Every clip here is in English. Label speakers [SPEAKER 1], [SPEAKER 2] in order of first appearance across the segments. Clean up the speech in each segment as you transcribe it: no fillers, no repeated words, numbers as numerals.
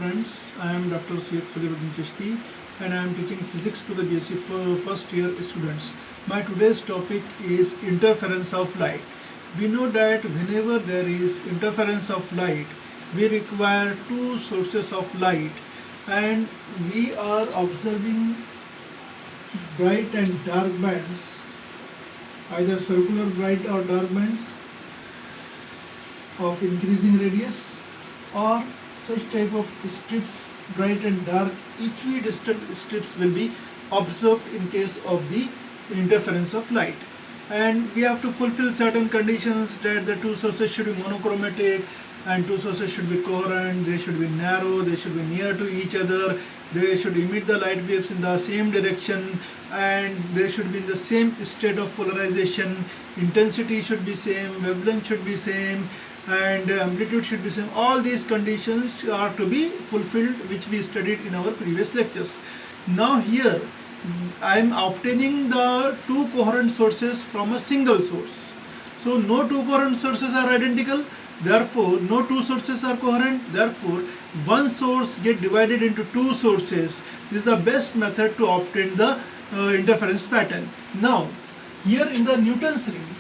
[SPEAKER 1] friends, I am Dr. Syed Khalibuddin Chishti and I am teaching physics to the BSc first year students. My today's topic is interference of light. We know that whenever there is interference of light, we require two sources of light, and we are observing bright and dark bands, either circular bright or dark bands of increasing radius, or such type of strips, bright and dark equidistant strips will be observed in case of the interference of light. And we have to fulfill certain conditions, that the two sources should be monochromatic and two sources should be coherent, they should be narrow, they should be near to each other, they should emit the light waves in the same direction, and they should be in the same state of polarization, intensity should be same, wavelength should be same, and amplitude should be same. All these conditions are to be fulfilled, which we studied in our previous lectures. Now here I am obtaining the two coherent sources from a single source. So no two coherent sources are identical, therefore no two sources are coherent, therefore one source get divided into two sources. This is the best method to obtain the interference pattern. Now here in the Newton's ring,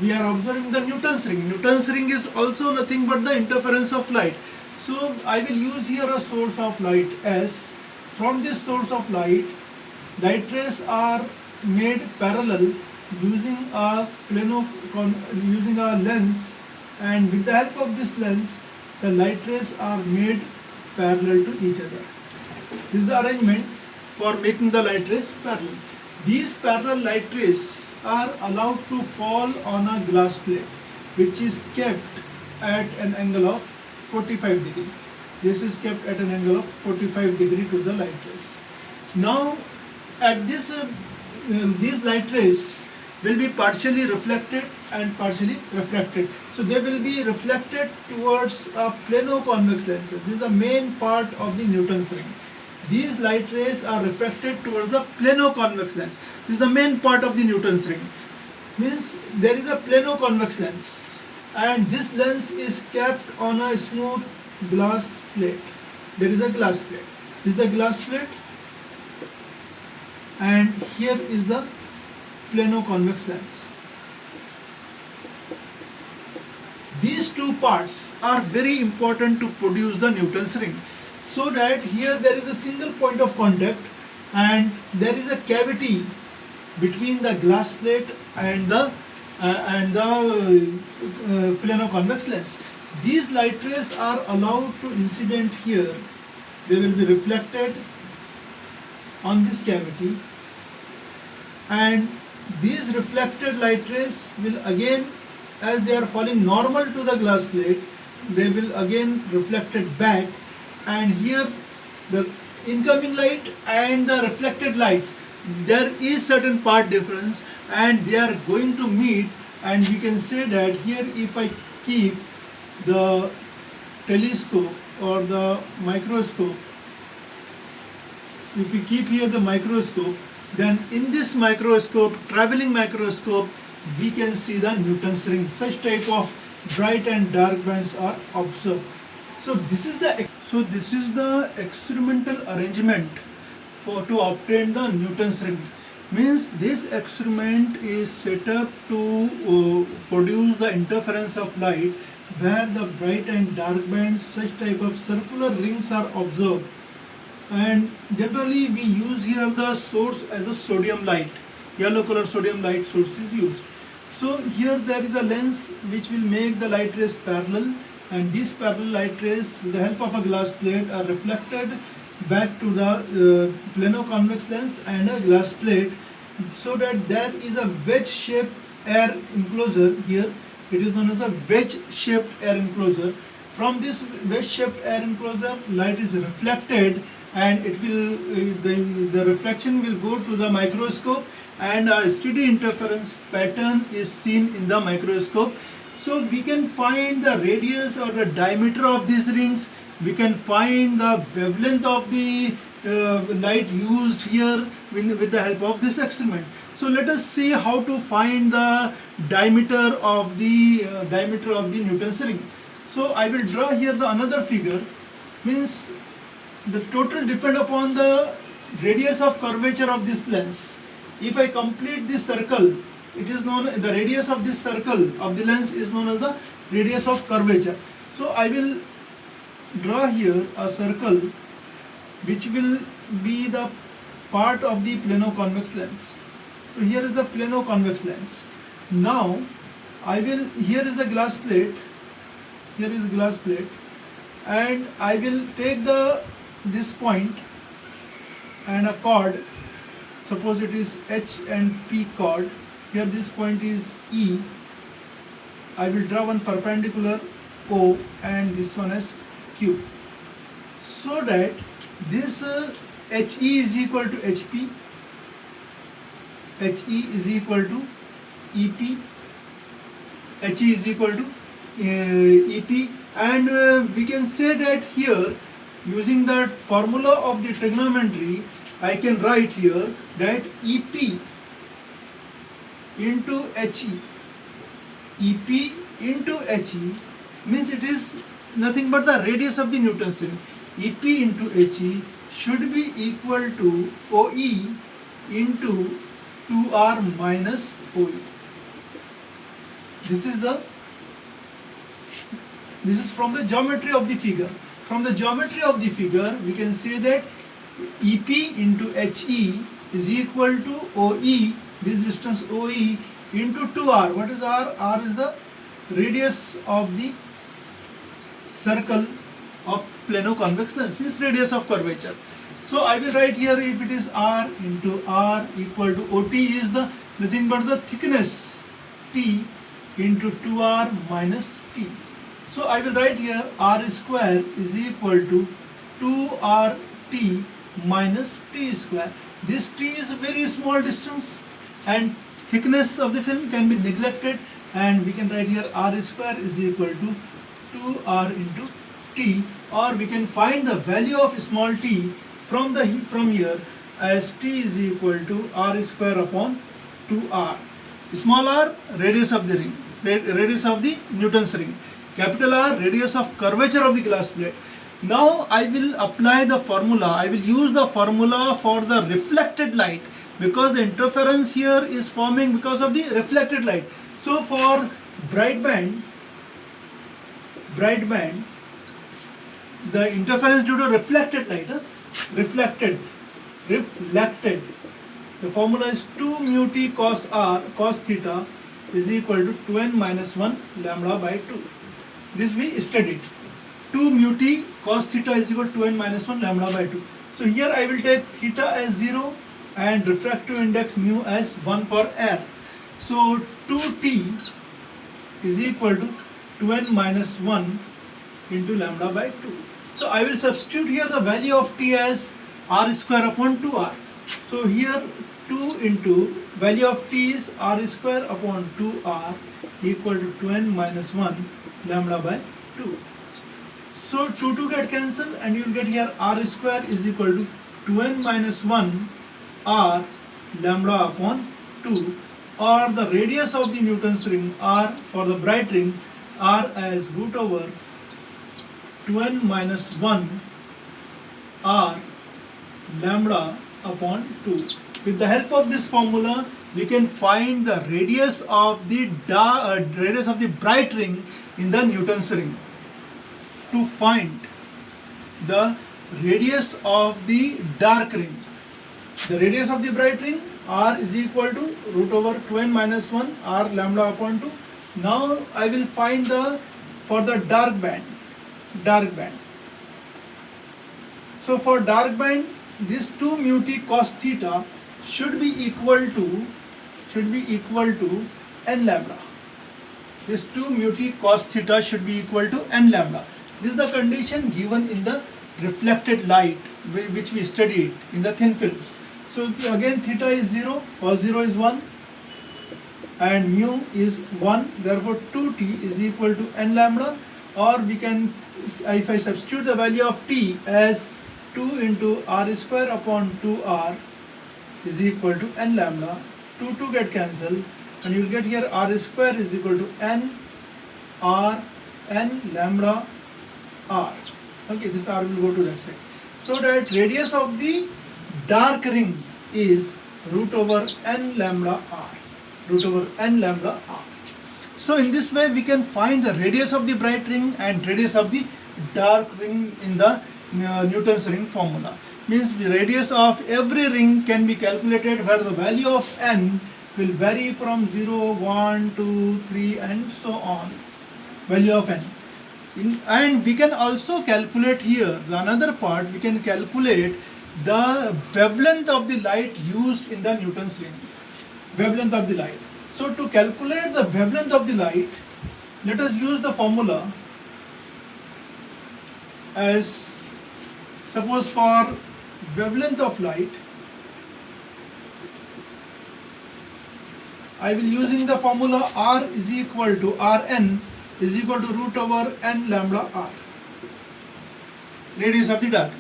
[SPEAKER 1] we are observing the Newton's ring. Newton's ring is also nothing but the interference of light. So I will use here a source of light S. From this source of light rays are made parallel using a lens, and with the help of this lens the light rays are made parallel to each other. This is the arrangement for making the light rays parallel. These parallel light rays are allowed to fall on a glass plate, which is kept at an angle of 45 degree. This is kept at an angle of 45 degree to the light rays. Now at this these light rays will be partially reflected and partially refracted. So they will be reflected towards a plano-convex lens. This is the main part of the Newton's ring. These light rays are refracted towards the plano-convex lens. This is the main part of the Newton's ring. Means there is a plano-convex lens, and this lens is kept on a smooth glass plate. There is a glass plate. This is the glass plate, and here is the plano-convex lens. These two parts are very important to produce the Newton's ring, so that here there is a single point of contact and there is a cavity between the glass plate and the plano-convex lens. These light rays are allowed to incident here. They will be reflected on this cavity, and these reflected light rays will again, as they are falling normal to the glass plate, they will again reflected back, and here the incoming light and the reflected light, there is certain part difference and they are going to meet. And we can say that here, if I keep the telescope or the microscope, if we keep here the microscope, then in this microscope, traveling microscope, we can see the Newton's ring. Such type of bright and dark bands are observed. So this is the experimental arrangement to obtain the Newton's ring. Means this experiment is set up to produce the interference of light, where the bright and dark bands, such type of circular rings are observed. And generally we use here the source as a sodium light, yellow color sodium light source is used. So here there is a lens which will make the light rays parallel, and these parallel light rays with the help of a glass plate are reflected back to the plano-convex lens and a glass plate, so that there is a wedge shaped air enclosure here. It is known as a wedge shaped air enclosure. From this wedge shaped air enclosure, light is reflected, and it will the reflection will go to the microscope, and a steady interference pattern is seen in the microscope. So we can find the radius or the diameter of these rings, we can find the wavelength of the light used here with the help of this experiment. So let us see how to find the diameter of the Newton's ring. So I will draw here the another figure means the total depend upon the radius of curvature of this lens. If I complete this circle, it is known, the radius of this circle of the lens is known as the radius of curvature. So I will draw here a circle which will be the part of the plano-convex lens. So here is the plano-convex lens. Now I will, here is the glass plate, here is glass plate, and I will take this point and a chord, suppose it is H and P chord, here this point is E. I will draw one perpendicular O and this one as Q, so that this HE is equal to HP, HE is equal to EP, HE is equal to EP, and we can say that here, using that formula of the trigonometry, I can write here that EP into HE, EP into HE means it is nothing but the radius of the Newton's ring. EP into HE should be equal to OE into 2R minus OE. This is from the geometry of the figure. From the geometry of the figure, we can say that EP into HE is equal to OE, this distance OE, into 2R. What is R? R is the radius of the circle of plano-convex lens, means radius of curvature. So I will write here, if it is R into R equal to OT is the nothing but the thickness T into 2R minus T. So I will write here R square is equal to 2RT minus T square. This T is a very small distance and thickness of the film can be neglected, and we can write here R square is equal to 2R into T, or we can find the value of small t from here as T is equal to R square upon 2R. Small r, radius of the ring, radius of the Newton's ring. Capital R, radius of curvature of the glass plate. Now I will apply the formula. I will use the formula for the reflected light, because the interference here is forming because of the reflected light. So for bright band, the interference due to reflected light, reflected. The formula is 2 mu t cos r cos theta is equal to 2n minus 1 lambda by 2. This we studied. 2 mu t cos theta is equal to 2n minus 1 lambda by 2. So here I will take theta as 0 and refractive index mu as 1 for air. So 2t is equal to 2n minus 1 into lambda by 2. So I will substitute here the value of t as r square upon 2r. So here 2 into value of t is r square upon 2r equal to 2n minus 1 lambda by 2. So 2 get cancelled and you will get here r square is equal to 2n minus 1 r lambda upon 2, or the radius of the Newton's ring r for the bright ring r as root over 2n minus 1 r lambda upon 2. With the help of this formula, we can find the radius of the bright ring in the Newton's ring. To find the radius of the dark ring, the radius of the bright ring r is equal to root over 2n minus 1 r lambda upon 2. Now I will find for the dark band. So for dark band, this 2 mu t cos theta should be equal to n lambda. This 2 mu t cos theta should be equal to n lambda. This is the condition given in the reflected light which we studied in the thin films. So again theta is 0, cos 0 is 1 and mu is 1, therefore 2t is equal to n lambda, or we can, if I substitute the value of t as 2 into r square upon 2r is equal to n lambda, 2 get cancelled and you will get here r square is equal to n r n lambda r. Okay, this R will go to that side. So that radius of the dark ring is root over n lambda r. Root over n lambda r. So in this way we can find the radius of the bright ring and radius of the dark ring in the Newton's ring formula. Means the radius of every ring can be calculated where the value of n will vary from 0, 1, 2, 3 and so on. Value of n. And we can also calculate here the another part, we can calculate the wavelength of the light used in the Newton's ring. Wavelength of the light. So to calculate the wavelength of the light, let us use the formula as, suppose for wavelength of light, I will using the formula R is equal to Rn is equal to root over n lambda r, radius of the dark.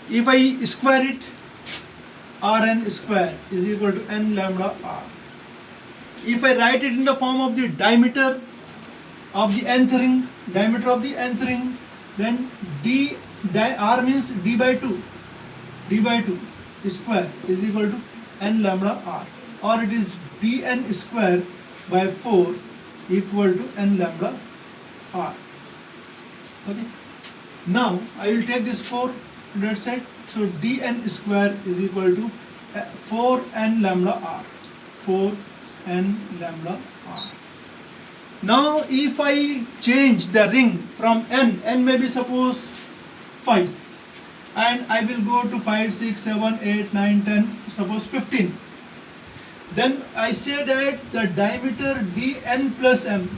[SPEAKER 1] If I square it, Rn square is equal to n lambda r. If I write it in the form of the diameter of the nth ring, then R means d by 2 square is equal to n lambda r, or it is dn square by 4 equal to n lambda r. Okay. Now I will take this 4 to that side. So dn square is equal to 4n lambda r. 4n lambda r. Now if I change the ring from n may be suppose 5, and I will go to 5, 6, 7, 8, 9, 10, suppose 15. Then I say that the diameter dn plus m,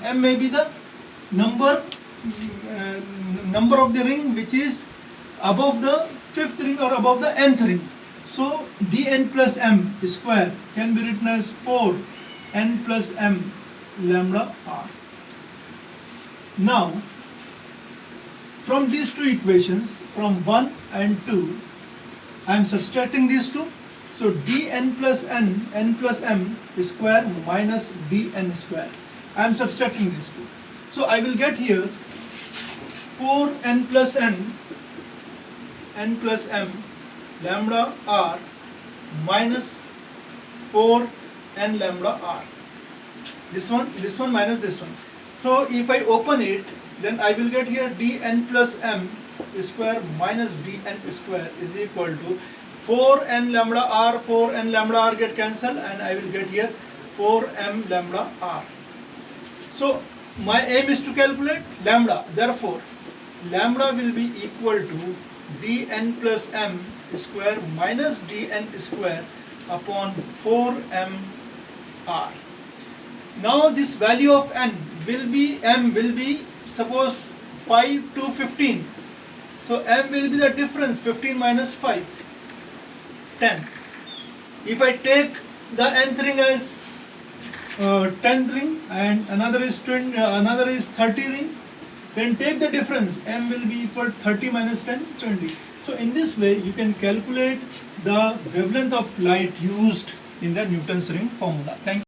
[SPEAKER 1] m may be the number of the ring which is above the fifth ring or above the nth ring. So dn plus m square can be written as 4n plus m lambda r. Now from these two equations, from 1 and 2, I am subtracting these two. So dn plus n plus m square minus dn square. I am subtracting these two. So I will get here 4n plus n plus m lambda r minus 4n lambda r. This one minus this one. So if I open it, then I will get here dn plus m square minus dn square is equal to 4n lambda r get cancelled, and I will get here 4m lambda r. So my aim is to calculate lambda. Therefore, lambda will be equal to dn plus m square minus dn square upon 4m r. Now this value of m will be suppose 5 to 15. So m will be the difference, 15 minus 5, 10. If I take the nth ring as 10th ring and another is 30 ring, then take the difference, m will be equal to 30 minus 10, 20. So in this way you can calculate the wavelength of light used in the Newton's ring formula. Thank you.